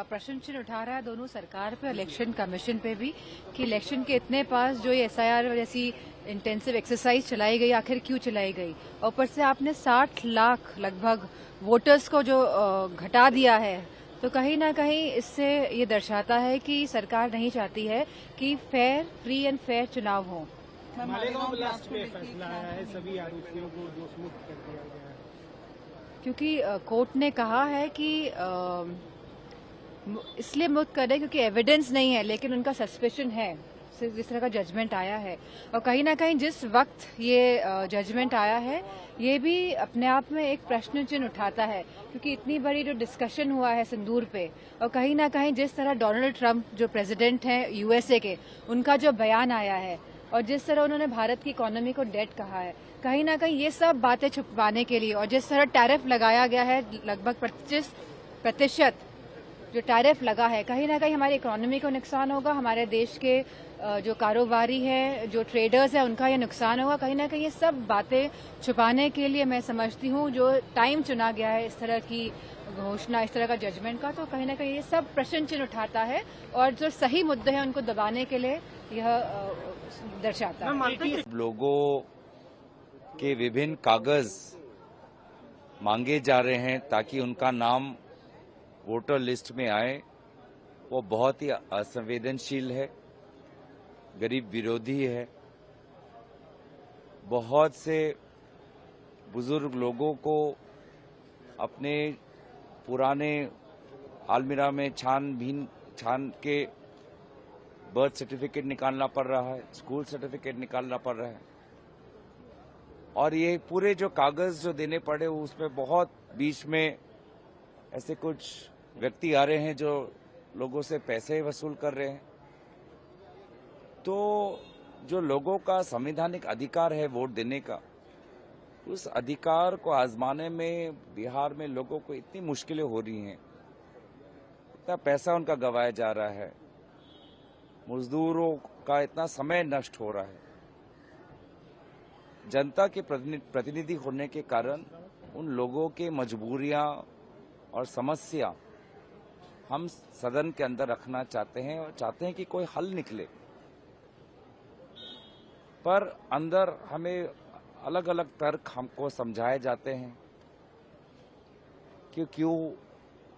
प्रश्न चिन्ह उठा रहा है दोनों सरकार पे, इलेक्शन कमीशन पे भी, कि इलेक्शन के इतने पास जो ये SIR जैसी इंटेंसिव एक्सरसाइज चलाई गई, आखिर क्यों चलाई गई। और ऊपर से आपने 60 लाख लगभग वोटर्स को जो घटा दिया है, तो कहीं ना कहीं इससे ये दर्शाता है कि सरकार नहीं चाहती है कि फेयर, फ्री एंड फेयर चुनाव हो। मालेगांव ब्लास्ट में फैसला आया है, सभी आरोपियों को दोषमुक्त कर दिया गया है, क्योंकि कोर्ट ने कहा है कि इसलिए मुक्त कर रहे क्योंकि एविडेंस नहीं है, लेकिन उनका सस्पेशन है, जिस तरह का जजमेंट आया है। और कहीं ना कहीं जिस वक्त ये जजमेंट आया है, ये भी अपने आप में एक प्रश्न चिन्ह उठाता है, क्योंकि इतनी बड़ी जो डिस्कशन हुआ है सिंदूर पे, और कहीं ना कहीं जिस तरह डोनाल्ड ट्रंप जो प्रेसिडेंट हैं USA के, उनका जो बयान आया है, और जिस तरह उन्होंने भारत की इकोनॉमी को डेड कहा है, कहीं ना कहीं ये सब बातें छुपाने के लिए, और जिस तरह टैरिफ लगाया गया है लगभग 25% जो टैरिफ लगा है, कहीं ना कहीं हमारी इकोनॉमी को नुकसान होगा, हमारे देश के जो कारोबारी हैं, जो ट्रेडर्स हैं, उनका ये नुकसान होगा। कहीं ना कहीं ये सब बातें छुपाने के लिए मैं समझती हूँ जो टाइम चुना गया है इस तरह की घोषणा, इस तरह का जजमेंट का, तो कहीं ना कहीं ये सब प्रश्न चिन्ह उठाता है, और जो सही मुद्दे हैं उनको दबाने के लिए यह दर्शाता है। लोगों के विभिन्न कागज मांगे जा रहे हैं ताकि उनका नाम वोटर लिस्ट में आए, वो बहुत ही असंवेदनशील है, गरीब विरोधी है। बहुत से बुजुर्ग लोगों को अपने पुराने अलमीरा में छान के बर्थ सर्टिफिकेट निकालना पड़ रहा है, स्कूल सर्टिफिकेट निकालना पड़ रहा है, और ये पूरे जो कागज जो देने पड़े उसमें बहुत बीच में ऐसे कुछ व्यक्ति आ रहे हैं जो लोगों से पैसे वसूल कर रहे हैं। तो जो लोगों का संवैधानिक अधिकार है वोट देने का, उस अधिकार को आजमाने में बिहार में लोगों को इतनी मुश्किलें हो रही हैं, इतना पैसा उनका गंवाया जा रहा है, मजदूरों का इतना समय नष्ट हो रहा है। जनता के प्रतिनिधि होने के कारण उन लोगों के मजबूरियां और समस्या हम सदन के अंदर रखना चाहते हैं, और चाहते हैं कि कोई हल निकले, पर अंदर हमें अलग अलग तर्क हमको समझाए जाते हैं कि क्यों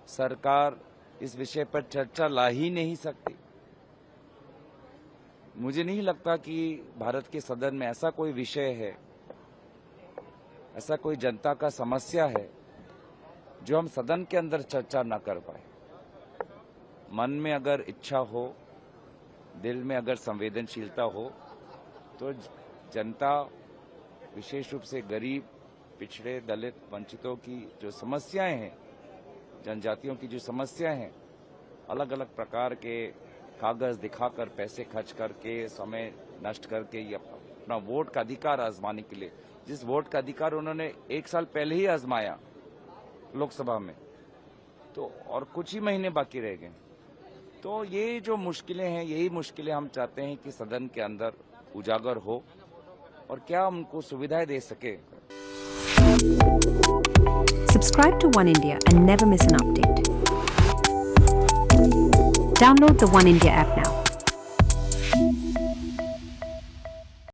सरकार इस विषय पर चर्चा ला ही नहीं सकती। मुझे नहीं लगता कि भारत के सदन में ऐसा कोई विषय है, ऐसा कोई जनता का समस्या है जो हम सदन के अंदर चर्चा न कर पाए। मन में अगर इच्छा हो, दिल में अगर संवेदनशीलता हो, तो जनता, विशेष रूप से गरीब, पिछड़े, दलित, वंचितों की जो समस्याएं हैं, जनजातियों की जो समस्याएं हैं, अलग अलग प्रकार के कागज दिखाकर, पैसे खर्च करके, समय नष्ट करके ये अपना वोट का अधिकार आजमाने के लिए, जिस वोट का अधिकार उन्होंने 1 साल पहले ही आजमाया लोकसभा में, तो और कुछ ही महीने बाकी रह गए। तो ये जो मुश्किलें हैं, यही मुश्किलें हम चाहते हैं कि सदन के अंदर उजागर हो, और क्या उनको सुविधाएं दे सके। Subscribe to One India and never miss an update. Download the One India app